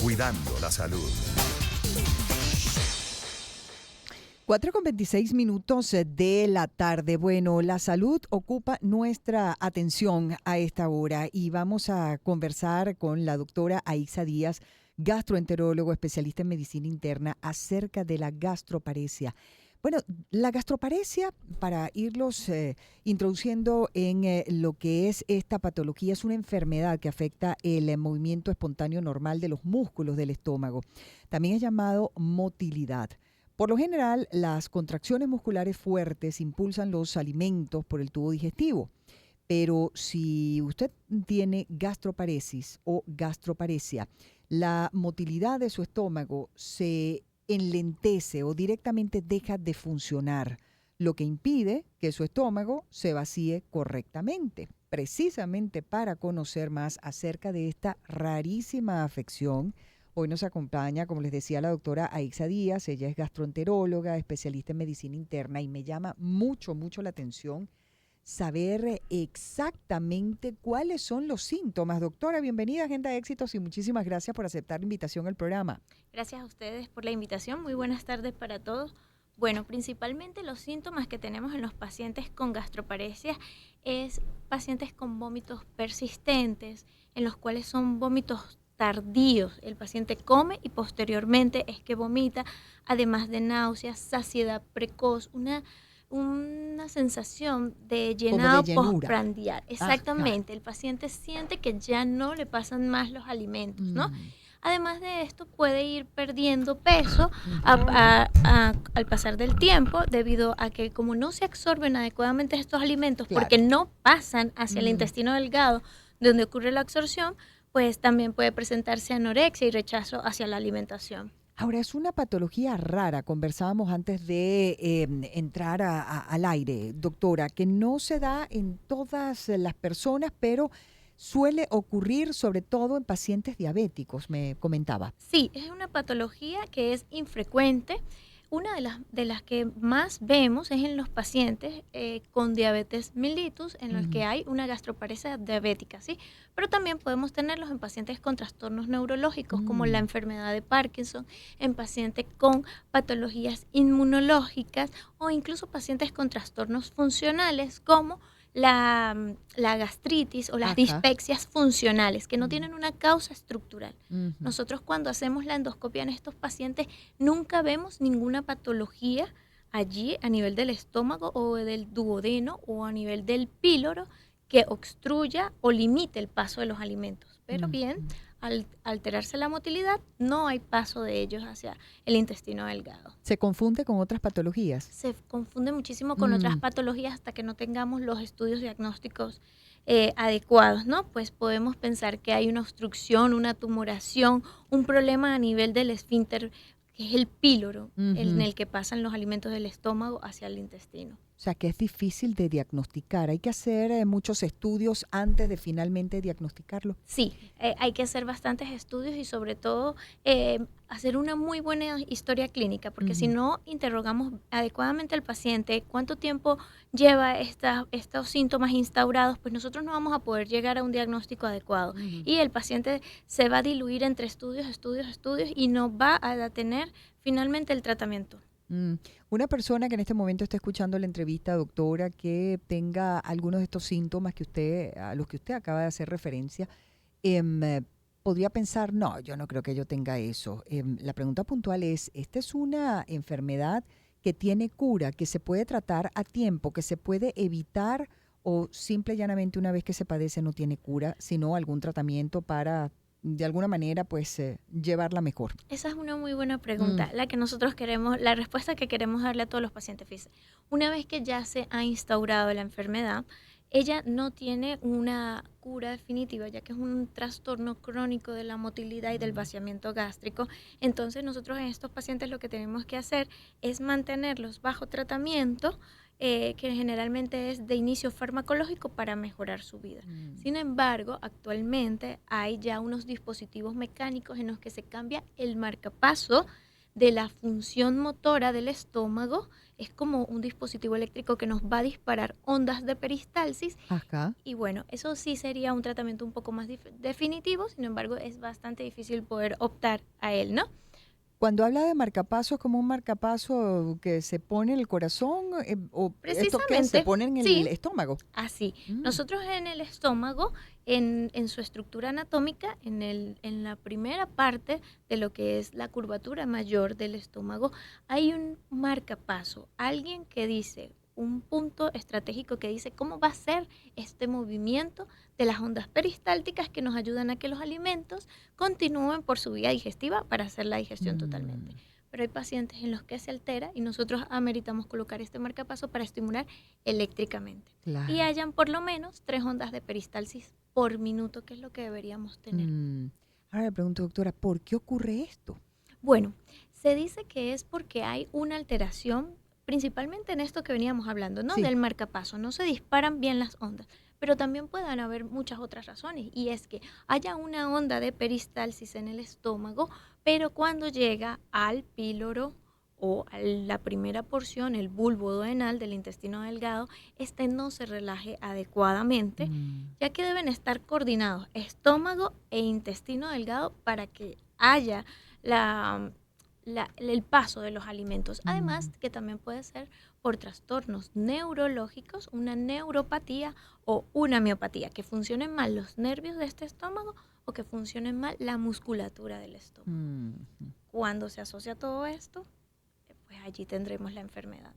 Cuidando la salud. 4:26 de la tarde. Bueno, la salud ocupa nuestra atención a esta hora y vamos a conversar con la doctora Aixa Díaz, gastroenterólogo, especialista en medicina interna, acerca de la gastroparesia. Bueno, la gastroparesia, para irlos introduciendo en lo que es esta patología, es una enfermedad que afecta el movimiento espontáneo normal de los músculos del estómago. También es llamado motilidad. Por lo general, las contracciones musculares fuertes impulsan los alimentos por el tubo digestivo. Pero si usted tiene gastroparesis o gastroparesia, la motilidad de su estómago se enlentece o directamente deja de funcionar, lo que impide que su estómago se vacíe correctamente. Precisamente para conocer más acerca de esta rarísima afección, hoy nos acompaña, como les decía, la doctora Aixa Díaz. Ella es gastroenteróloga, especialista en medicina interna, y me llama mucho la atención saber exactamente cuáles son los síntomas. Doctora, bienvenida a Agenda Éxitos y muchísimas gracias por aceptar la invitación al programa. Gracias a ustedes por la invitación. Muy buenas tardes para todos. Bueno, principalmente los síntomas que tenemos en los pacientes con gastroparesia es pacientes con vómitos persistentes, en los cuales son vómitos tardíos. El paciente come y posteriormente es que vomita, además de náuseas, saciedad precoz, una sensación de llenado postprandial. Exactamente, el paciente siente que ya no le pasan más los alimentos, ¿no? Además de esto, puede ir perdiendo peso al pasar del tiempo, debido a que como no se absorben adecuadamente estos alimentos, porque no pasan hacia el intestino delgado, donde ocurre la absorción, pues también puede presentarse anorexia y rechazo hacia la alimentación. Ahora, es una patología rara, conversábamos antes de entrar al aire, doctora, que no se da en todas las personas, pero suele ocurrir sobre todo en pacientes diabéticos, me comentaba. Sí, es una patología que es infrecuente. Una de las que más vemos es en los pacientes con diabetes mellitus, en los que hay una gastroparesia diabética, ¿sí? Pero también podemos tenerlos en pacientes con trastornos neurológicos, como la enfermedad de Parkinson, en pacientes con patologías inmunológicas o incluso pacientes con trastornos funcionales, como la gastritis o las dispepsias funcionales, que no tienen una causa estructural. Nosotros cuando hacemos la endoscopia en estos pacientes nunca vemos ninguna patología allí a nivel del estómago o del duodeno o a nivel del píloro que obstruya o limite el paso de los alimentos. Pero bien, al alterarse la motilidad, no hay paso de ellos hacia el intestino delgado. ¿Se confunde con otras patologías? Se confunde muchísimo con otras patologías hasta que no tengamos los estudios diagnósticos adecuados, ¿no? Pues podemos pensar que hay una obstrucción, una tumoración, un problema a nivel del esfínter, que es el píloro, en el que pasan los alimentos del estómago hacia el intestino. O sea, que es difícil de diagnosticar. ¿Hay que hacer muchos estudios antes de finalmente diagnosticarlo? Sí, hay que hacer bastantes estudios y sobre todo hacer una muy buena historia clínica, porque si no interrogamos adecuadamente al paciente cuánto tiempo lleva estos síntomas instaurados, pues nosotros no vamos a poder llegar a un diagnóstico adecuado. Y el paciente se va a diluir entre estudios y no va a tener finalmente el tratamiento. Una persona que en este momento está escuchando la entrevista, doctora, que tenga algunos de estos síntomas a los que usted acaba de hacer referencia, podría pensar, no, yo no creo que yo tenga eso. La pregunta puntual es, ¿esta es una enfermedad que tiene cura, que se puede tratar a tiempo, que se puede evitar, o simple y llanamente una vez que se padece no tiene cura, sino algún tratamiento para de alguna manera, pues, llevarla mejor? Esa es una muy buena pregunta, la que nosotros queremos, la respuesta que queremos darle a todos los pacientes. Fíjense, una vez que ya se ha instaurado la enfermedad, ella no tiene una cura definitiva, ya que es un trastorno crónico de la motilidad y del vaciamiento gástrico. Entonces, nosotros en estos pacientes lo que tenemos que hacer es mantenerlos bajo tratamiento, que generalmente es de inicio farmacológico para mejorar su vida. Sin embargo, actualmente hay ya unos dispositivos mecánicos en los que se cambia el marcapaso de la función motora del estómago. Es como un dispositivo eléctrico que nos va a disparar ondas de peristalsis. Acá. Y bueno, eso sí sería un tratamiento un poco más definitivo, sin embargo es bastante difícil poder optar a él, ¿no? Cuando habla de marcapaso, ¿es como un marcapaso que se pone en el corazón o esto qué se Precisamente, pone en el sí, estómago? así. Mm, Nosotros en el estómago, en su estructura anatómica, en la primera parte de lo que es la curvatura mayor del estómago, hay un marcapaso, alguien que dice, un punto estratégico que dice cómo va a ser este movimiento de las ondas peristálticas que nos ayudan a que los alimentos continúen por su vía digestiva para hacer la digestión totalmente. mm, Pero hay pacientes en los que se altera y nosotros ameritamos colocar este marcapaso para estimular eléctricamente. Y claro. hayan por lo menos 3 ondas de peristalsis por minuto, que es lo que deberíamos tener. Mm. Ahora le pregunto, doctora, ¿por qué ocurre esto? Bueno, se dice que es porque hay una alteración, principalmente en esto que veníamos hablando, ¿no? Sí. Del marcapaso. No se disparan bien las ondas, pero también pueden haber muchas otras razones. Y es que haya una onda de peristalsis en el estómago, pero cuando llega al píloro o a la primera porción, el bulbo duodenal del intestino delgado, este no se relaje adecuadamente, Mm, ya que deben estar coordinados estómago e intestino delgado para que haya la, el paso de los alimentos. Además, mm. que también puede ser por trastornos neurológicos, una neuropatía o una miopatía, que funcionen mal los nervios de este estómago o que funcione mal la musculatura del estómago. Mm. Cuando se asocia todo esto, pues allí tendremos la enfermedad.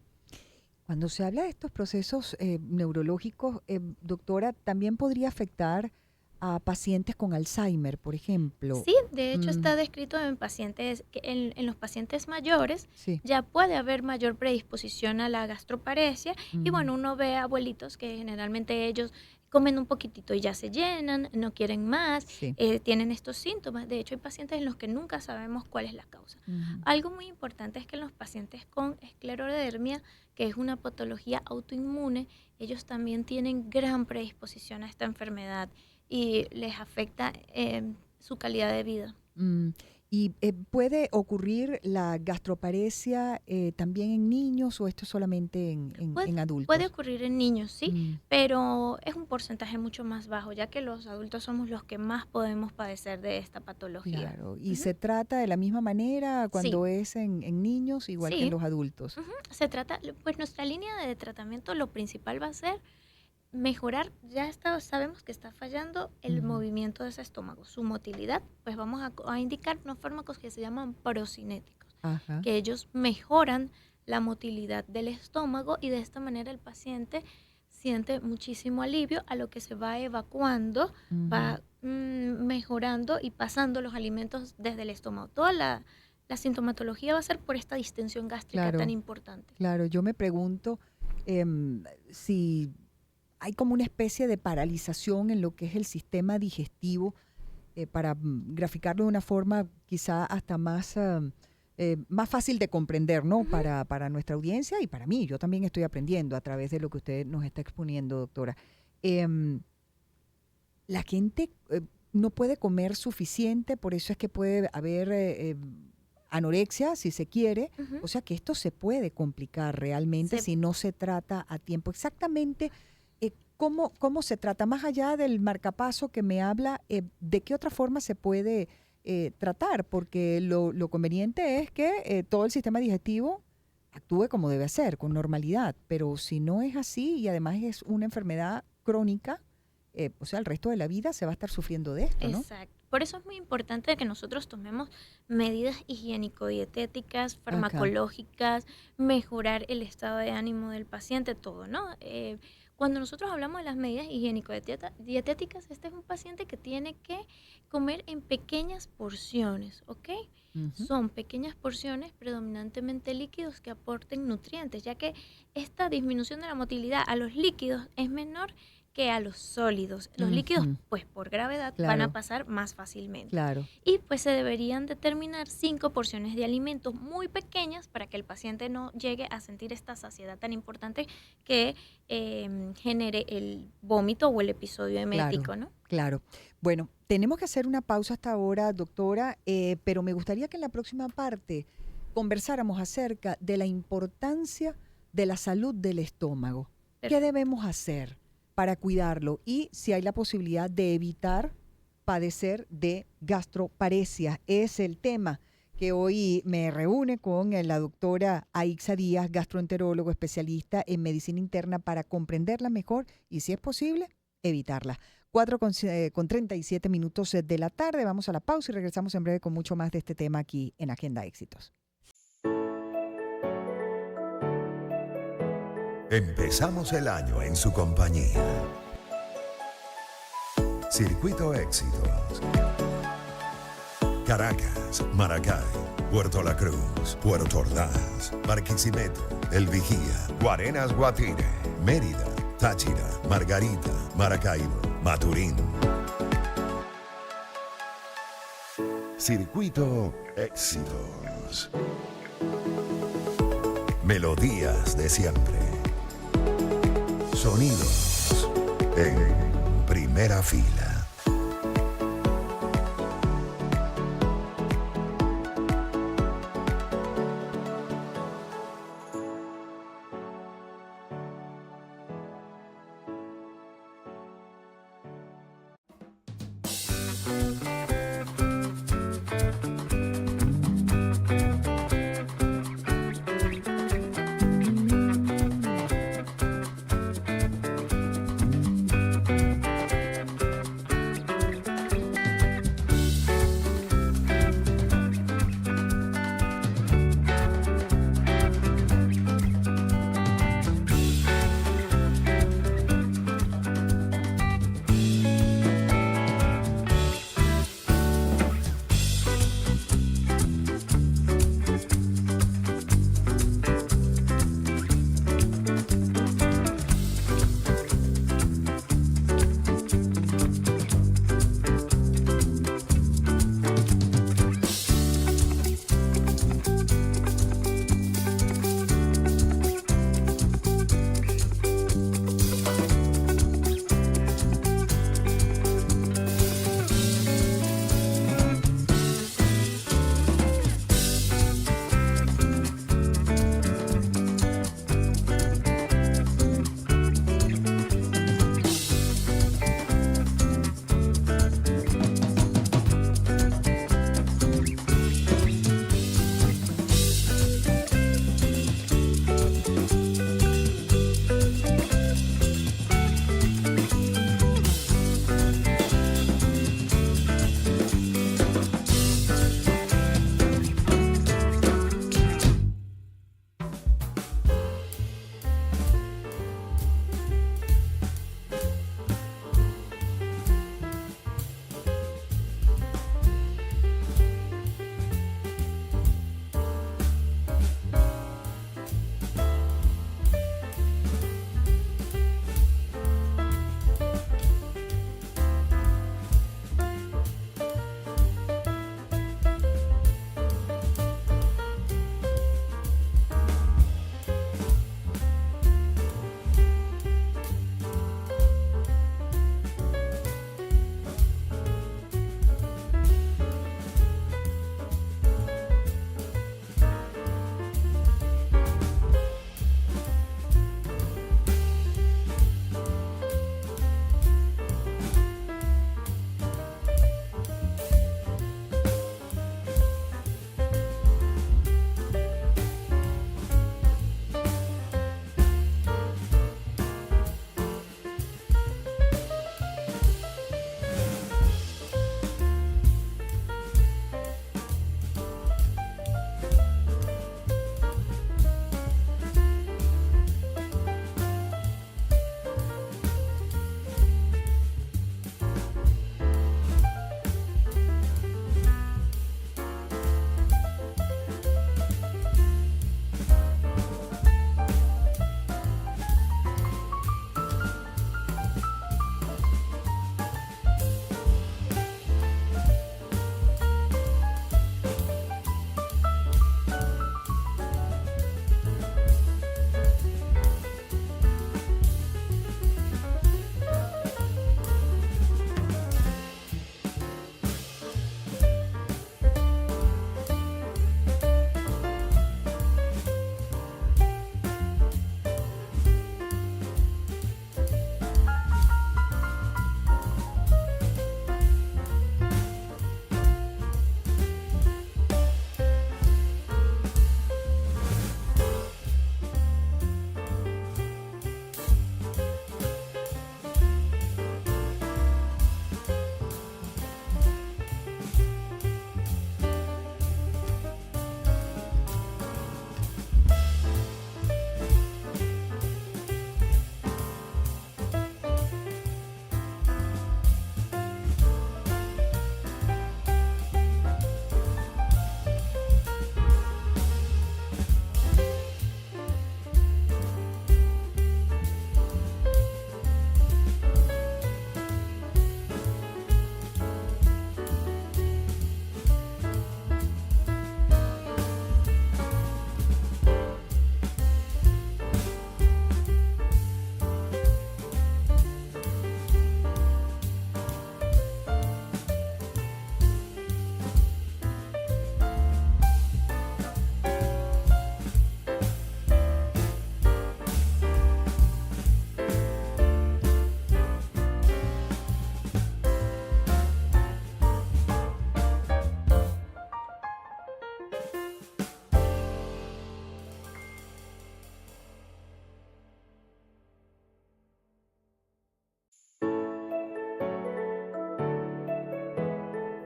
Cuando se habla de estos procesos neurológicos, doctora, también podría afectar a pacientes con Alzheimer, por ejemplo. Sí, de hecho Mm, está descrito en pacientes, en los pacientes mayores sí. ya puede haber mayor predisposición a la gastroparesia y Mm, bueno, uno ve abuelitos que generalmente ellos comen un poquitito y ya se llenan, no quieren más, sí. tienen estos síntomas. De hecho, hay pacientes en los que nunca sabemos cuál es la causa. Ujú. Algo muy importante es que en los pacientes con esclerodermia, que es una patología autoinmune, ellos también tienen gran predisposición a esta enfermedad y les afecta su calidad de vida. Mm, ¿y puede ocurrir la gastroparesia también en niños o esto solamente Puede, en puede adultos? ocurrir en niños, sí, Mm, pero es un porcentaje mucho más bajo, ya que los adultos somos los que más podemos padecer de esta patología. claro. ¿Y Ujú. se trata de la misma manera Sí, cuando es en niños, igual que en sí. los adultos? Ujú. Se trata, pues nuestra línea de tratamiento, lo principal va a ser mejorar, ya está, sabemos que está fallando el Ujú. movimiento de ese estómago, su motilidad, pues vamos a indicar unos fármacos que se llaman procinéticos, Ajá. que ellos mejoran la motilidad del estómago y de esta manera el paciente siente muchísimo alivio a lo que se va evacuando, Ujú. va mejorando y pasando los alimentos desde el estómago. Toda la sintomatología va a ser por esta distensión gástrica tan Claro, importante. claro. Yo me pregunto si hay como una especie de paralización en lo que es el sistema digestivo para graficarlo de una forma quizá hasta más, más fácil de comprender, ¿no? Ujú. Para nuestra audiencia y para mí. Yo también estoy aprendiendo a través de lo que usted nos está exponiendo, doctora. Em, la gente no puede comer suficiente, por eso es que puede haber anorexia, si se quiere. Ujú. O sea que esto se puede complicar realmente Se si no se trata a tiempo. Exactamente, ¿cómo se trata? Más allá del marcapaso que me habla, ¿de qué otra forma se puede tratar? Porque lo conveniente es que todo el sistema digestivo actúe como debe ser, con normalidad. Pero si no es así y además es una enfermedad crónica, o sea, el resto de la vida se va a estar sufriendo de esto, ¿no? Exacto. Por eso es muy importante que nosotros tomemos medidas higiénico-dietéticas, Acá. farmacológicas, mejorar el estado de ánimo del paciente, todo, ¿no? Cuando nosotros hablamos de las medidas higiénico-dietéticas, este es un paciente que tiene que comer en pequeñas porciones, ¿ok? Ujú. Son pequeñas porciones, predominantemente líquidos, que aporten nutrientes, ya que esta disminución de la motilidad a los líquidos es menor que a los sólidos. Los líquidos, Ujú. pues por gravedad, van a Claro, pasar más fácilmente. claro. Y pues se deberían determinar 5 porciones de alimentos muy pequeñas para que el paciente no llegue a sentir esta saciedad tan importante que genere el vómito o el episodio Claro, emético, ¿no? claro. Bueno, tenemos que hacer una pausa hasta ahora, doctora, pero me gustaría que en la próxima parte conversáramos acerca de la importancia de la salud del estómago. ¿Qué Perfecto. debemos hacer para cuidarlo? Y si hay la posibilidad de evitar padecer de gastroparesia. Es el tema que hoy me reúne con la doctora Aixa Díaz, gastroenterólogo especialista en medicina interna, para comprenderla mejor y, si es posible, evitarla. 4:37 de la tarde. Vamos a la pausa y regresamos en breve con mucho más de este tema aquí en Agenda Éxitos. Empezamos el año en su compañía. Circuito Éxitos. Caracas, Maracay, Puerto La Cruz, Puerto Ordaz, Barquisimeto, El Vigía, Guarenas, Guatire, Mérida, Táchira, Margarita, Maracaibo, Maturín. Circuito Éxitos. Melodías de siempre. Sonidos en primera fila.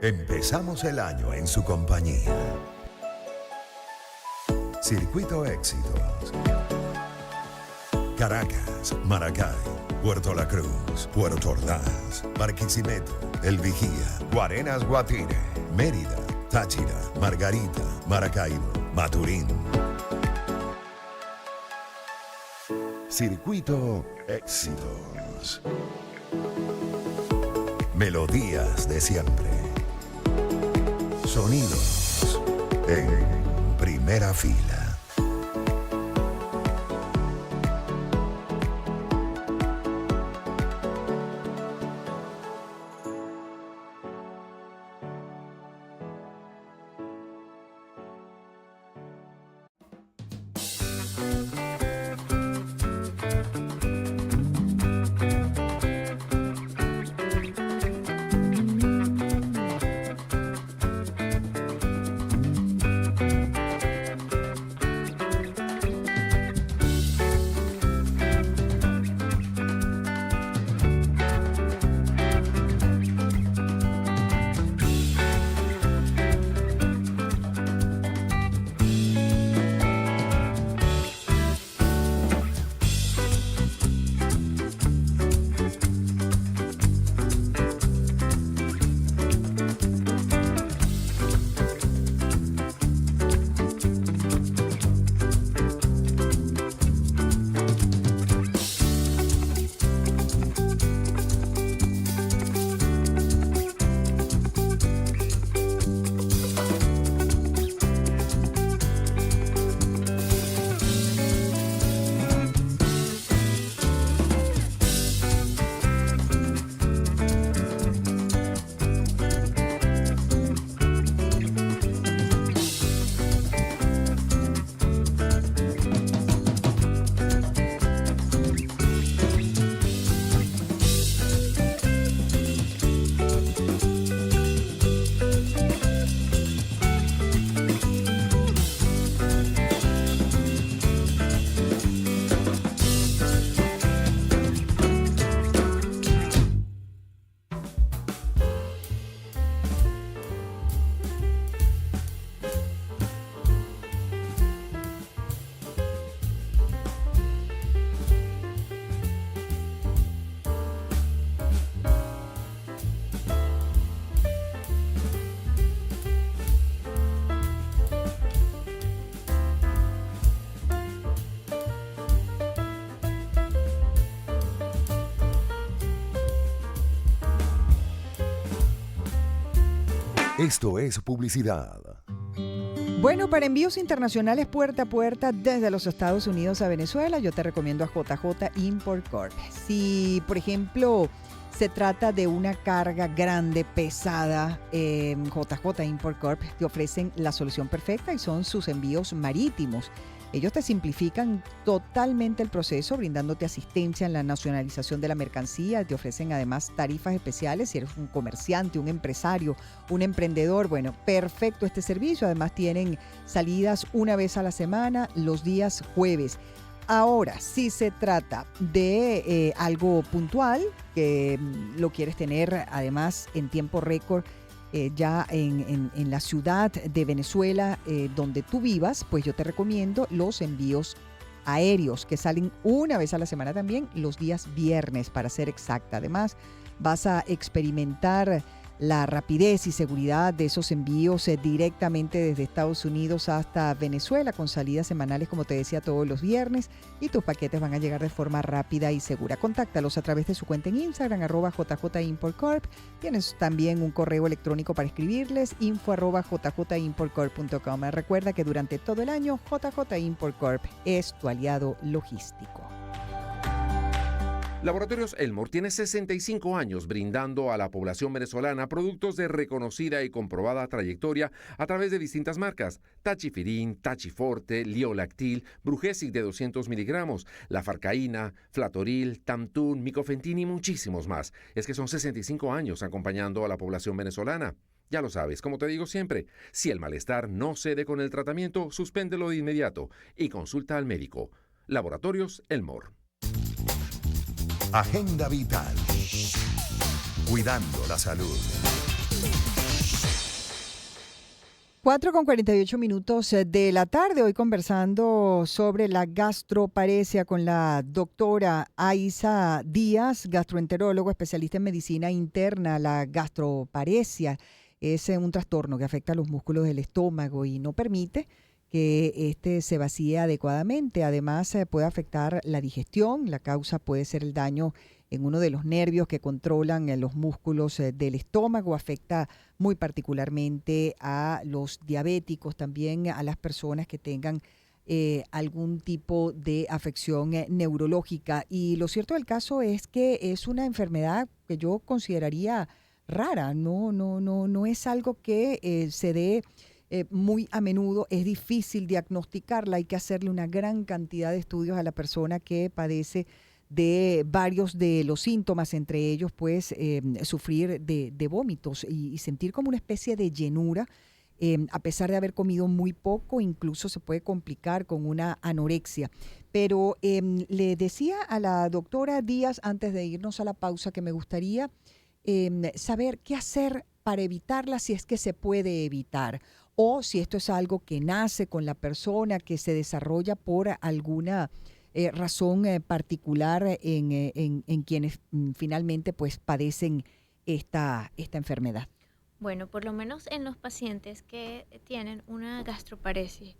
Empezamos el año en su compañía. Circuito Éxitos. Caracas, Maracay, Puerto La Cruz, Puerto Ordaz, Barquisimeto, El Vigía, Guarenas Guatire, Mérida, Táchira, Margarita, Maracaibo, Maturín. Circuito Éxitos. Melodías de siempre. Sonidos en primera fila. Esto es publicidad. Bueno, para envíos internacionales puerta a puerta desde los Estados Unidos a Venezuela, yo te recomiendo a JJ Import Corp. Si, por ejemplo, se trata de una carga grande, pesada, JJ Import Corp te ofrecen la solución perfecta y son sus envíos marítimos. Ellos te simplifican totalmente el proceso, brindándote asistencia en la nacionalización de la mercancía. Te ofrecen además tarifas especiales si eres un comerciante, un empresario, un emprendedor. Bueno, perfecto este servicio. Además tienen salidas una vez a la semana, los días jueves. Ahora, si se trata de algo puntual, que lo quieres tener además en tiempo récord, ya en la ciudad de Venezuela, donde tú vivas, pues yo te recomiendo los envíos aéreos que salen una vez a la semana también, los días viernes para ser exacta. Además, vas a experimentar la rapidez y seguridad de esos envíos directamente desde Estados Unidos hasta Venezuela, con salidas semanales, como te decía, todos los viernes, y tus paquetes van a llegar de forma rápida y segura. Contáctalos a través de su cuenta en Instagram, @JJImportCorp. Tienes también un correo electrónico para escribirles, info@jjimportcorp.com. Recuerda que durante todo el año, JJ Import Corp es tu aliado logístico. Laboratorios Elmore tiene 65 años brindando a la población venezolana productos de reconocida y comprobada trayectoria a través de distintas marcas: Tachifirin, Tachiforte, Liolactil, Brugesic de 200 miligramos, Lafarcaína, Flatoril, Tamtun, Micofentin y muchísimos más. Es que son 65 años acompañando a la población venezolana. Ya lo sabes, como te digo siempre, si el malestar no cede con el tratamiento, suspéndelo de inmediato y consulta al médico. Laboratorios Elmore. Agenda Vital. Cuidando la salud. 4:48 de la tarde, hoy conversando sobre la gastroparesia con la doctora Aiza Díaz, gastroenterólogo, especialista en medicina interna. La gastroparesia es un trastorno que afecta a los músculos del estómago y no permite que éste se vacíe adecuadamente. Además, puede afectar la digestión. La causa puede ser el daño en uno de los nervios que controlan los músculos del estómago. Afecta muy particularmente a los diabéticos, también a las personas que tengan algún tipo de afección neurológica. Y lo cierto del caso es que es una enfermedad que yo consideraría rara. No es algo que se dé muy a menudo. Es difícil diagnosticarla. Hay que hacerle una gran cantidad de estudios a la persona que padece de varios de los síntomas, entre ellos pues sufrir de vómitos y sentir como una especie de llenura, a pesar de haber comido muy poco. Incluso se puede complicar con una anorexia. Pero le decía a la doctora Díaz, antes de irnos a la pausa, que me gustaría saber qué hacer para evitarla, si es que se puede evitar, o si esto es algo que nace con la persona, que se desarrolla por alguna razón particular en quienes finalmente pues padecen esta enfermedad. Bueno, por lo menos en los pacientes que tienen una gastroparesia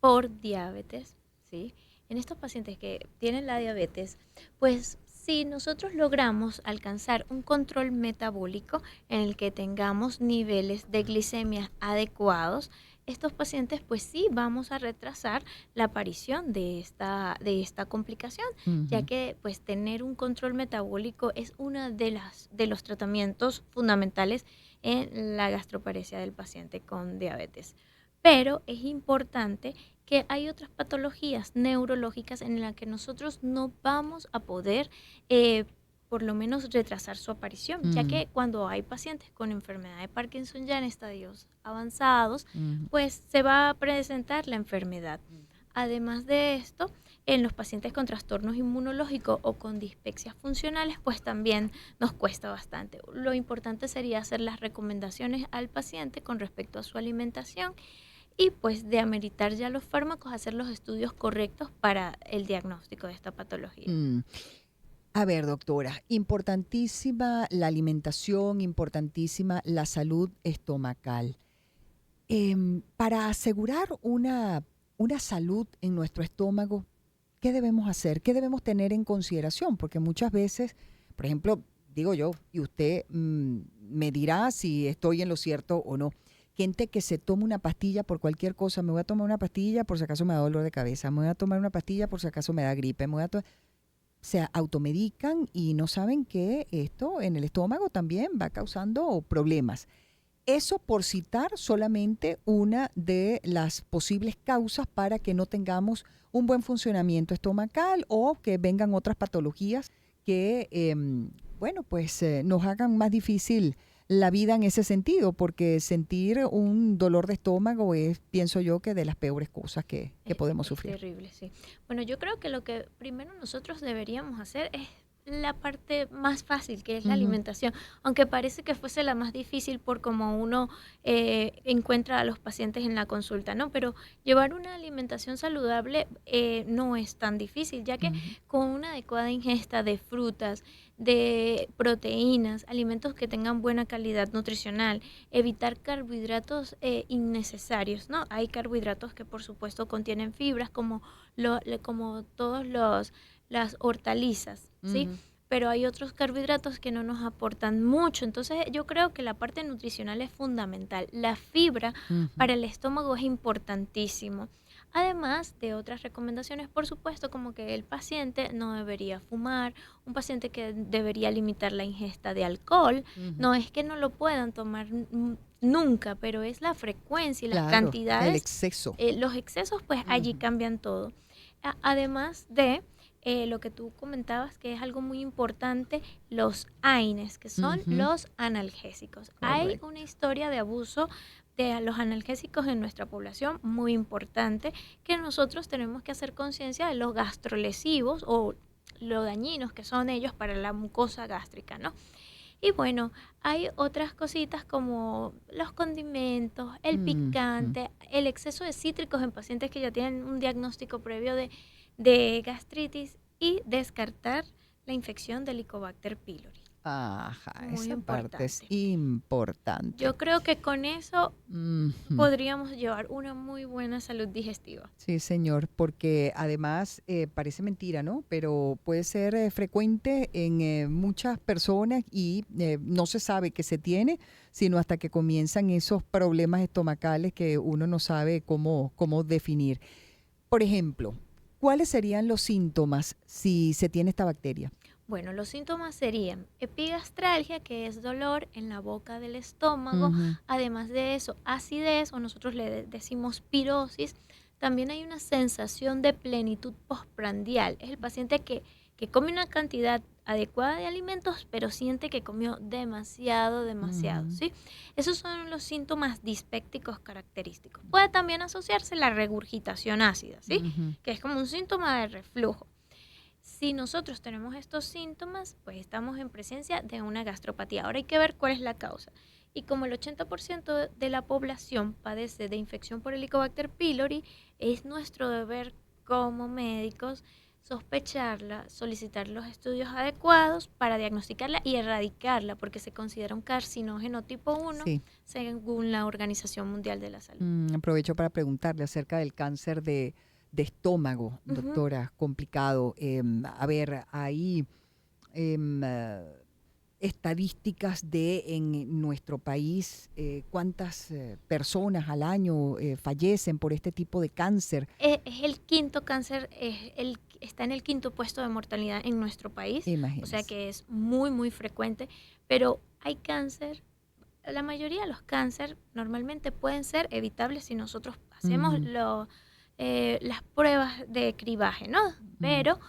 por diabetes, ¿sí? En estos pacientes que tienen la diabetes, pues si nosotros logramos alcanzar un control metabólico en el que tengamos niveles de glicemia adecuados, estos pacientes pues sí vamos a retrasar la aparición de esta complicación, ya que pues tener un control metabólico es uno de los tratamientos fundamentales en la gastroparesia del paciente con diabetes. Pero es importante que hay otras patologías neurológicas en las que nosotros no vamos a poder por lo menos retrasar su aparición, ya que cuando hay pacientes con enfermedad de Parkinson ya en estadios avanzados, pues se va a presentar la enfermedad. Además de esto, en los pacientes con trastornos inmunológicos o con dispepsias funcionales, pues también nos cuesta bastante. Lo importante sería hacer las recomendaciones al paciente con respecto a su alimentación y pues de ameritar ya los fármacos, hacer los estudios correctos para el diagnóstico de esta patología. A ver, doctora, importantísima la alimentación, importantísima la salud estomacal. Para asegurar una salud en nuestro estómago, ¿qué debemos hacer? ¿Qué debemos tener en consideración? Porque muchas veces, por ejemplo, digo yo, y usted me dirá si estoy en lo cierto o no, gente que se toma una pastilla por cualquier cosa. Me voy a tomar una pastilla por si acaso me da dolor de cabeza, me voy a tomar una pastilla por si acaso me da gripe, se automedican y no saben que esto en el estómago también va causando problemas. Eso por citar solamente una de las posibles causas para que no tengamos un buen funcionamiento estomacal o que vengan otras patologías que, nos hagan más difícil la vida en ese sentido, porque sentir un dolor de estómago es, pienso yo, que de las peores cosas que podemos sufrir. Es terrible, sí. Bueno, yo creo que lo que primero nosotros deberíamos hacer es la parte más fácil, que es la alimentación, aunque parece que fuese la más difícil por cómo uno encuentra a los pacientes en la consulta, ¿no? Pero llevar una alimentación saludable no es tan difícil, ya que con una adecuada ingesta de frutas, de proteínas, alimentos que tengan buena calidad nutricional, evitar carbohidratos innecesarios, ¿no? Hay carbohidratos que por supuesto contienen fibras como todos las hortalizas, ¿sí? Pero hay otros carbohidratos que no nos aportan mucho. Entonces yo creo que la parte nutricional es fundamental. La fibra para el estómago es importantísimo. Además de otras recomendaciones, por supuesto, como que el paciente no debería fumar, un paciente que debería limitar la ingesta de alcohol. No es que no lo puedan tomar nunca, pero es la frecuencia y las cantidades. El exceso. Los excesos, pues allí cambian todo. Además de lo que tú comentabas, que es algo muy importante, los AINES, que son los analgésicos. Correcto. Hay una historia de abuso de los analgésicos en nuestra población muy importante, que nosotros tenemos que hacer conciencia de los gastrolesivos o lo dañinos que son ellos para la mucosa gástrica, ¿no? Y bueno, hay otras cositas como los condimentos, el picante, el exceso de cítricos en pacientes que ya tienen un diagnóstico previo de gastritis y descartar la infección de Helicobacter pylori. Ajá, Muy esa parte es importante. importante. Yo creo que con eso Ujú. podríamos llevar una muy buena salud digestiva. Sí, señor, porque además parece mentira, ¿no? Pero puede ser frecuente en muchas personas y no se sabe que se tiene, sino hasta que comienzan esos problemas estomacales que uno no sabe cómo definir. Por ejemplo, ¿cuáles serían los síntomas si se tiene esta bacteria? Bueno, los síntomas serían epigastralgia, que es dolor en la boca del estómago. Ujú. Además de eso, acidez, o nosotros decimos pirosis. También hay una sensación de plenitud postprandial. Es el paciente que come una cantidad adecuada de alimentos, pero siente que comió demasiado, ¿sí? Esos son los síntomas dispépticos característicos. Puede también asociarse la regurgitación ácida, ¿sí? Ujú. Que es como un síntoma de reflujo. Si nosotros tenemos estos síntomas, pues estamos en presencia de una gastropatía. Ahora hay que ver cuál es la causa. Y como el 80% de la población padece de infección por Helicobacter pylori, es nuestro deber como médicos sospecharla, solicitar los estudios adecuados para diagnosticarla y erradicarla, porque se considera un carcinógeno tipo 1 Sí. según la Organización Mundial de la Salud. Aprovecho para preguntarle acerca del cáncer de estómago, Ujú. doctora, complicado. A ver, hay estadísticas de en nuestro país cuántas personas al año fallecen por este tipo de cáncer. Es el quinto cáncer, está en el quinto puesto de mortalidad en nuestro país, o sea Imagínense. que es muy, muy frecuente, pero hay cáncer, la mayoría de los cánceres normalmente pueden ser evitables si nosotros hacemos Ujú. las pruebas de cribaje, ¿no? Pero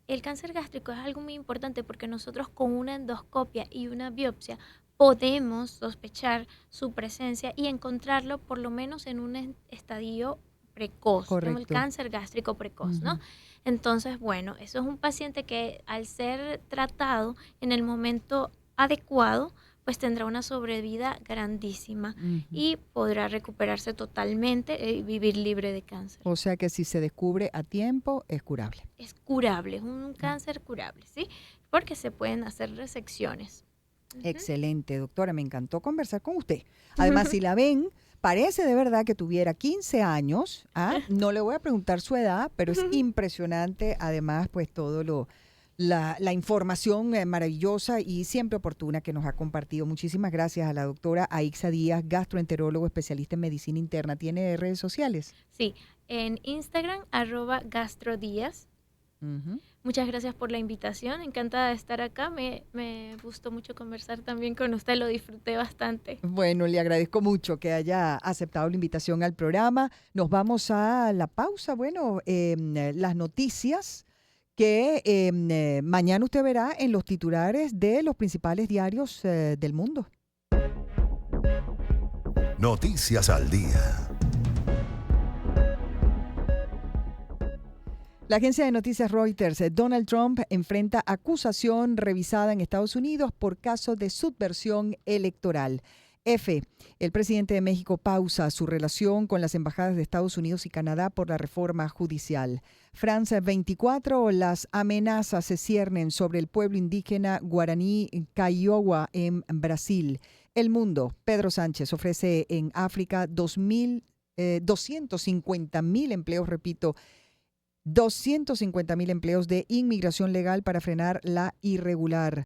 el cáncer gástrico es algo muy importante porque nosotros con una endoscopia y una biopsia podemos sospechar su presencia y encontrarlo por lo menos en un estadio precoz, como el Correcto. cáncer gástrico precoz, ¿no? Ujú. Entonces, bueno, eso es un paciente que al ser tratado en el momento adecuado, pues tendrá una sobrevida grandísima Ujú. y podrá recuperarse totalmente y vivir libre de cáncer. O sea que si se descubre a tiempo, es curable. Es curable, es un cáncer curable, ¿sí? Porque se pueden hacer resecciones. Ujú. Excelente, doctora, me encantó conversar con usted. Además, si la ven, parece de verdad que tuviera 15 años. ¿Ah? No le voy a preguntar su edad, pero es impresionante, además, pues la información maravillosa y siempre oportuna que nos ha compartido. Muchísimas gracias a la doctora Aixa Díaz, gastroenterólogo especialista en medicina interna. ¿Tiene redes sociales? Sí, en Instagram, @gastrodías. Ujú. Muchas gracias por la invitación, encantada de estar acá. Me gustó mucho conversar también con usted, lo disfruté bastante. Bueno, le agradezco mucho que haya aceptado la invitación al programa. Nos vamos a la pausa. Bueno, las noticias que mañana usted verá en los titulares de los principales diarios del mundo. Noticias al día. La agencia de noticias Reuters, Donald Trump enfrenta acusación revisada en Estados Unidos por caso de subversión electoral. El presidente de México pausa su relación con las embajadas de Estados Unidos y Canadá por la reforma judicial. France 24, las amenazas se ciernen sobre el pueblo indígena guaraní Kaiowá en Brasil. El Mundo, Pedro Sánchez ofrece en África 250.000 empleos, repito, 250.000 empleos de inmigración legal para frenar la irregular.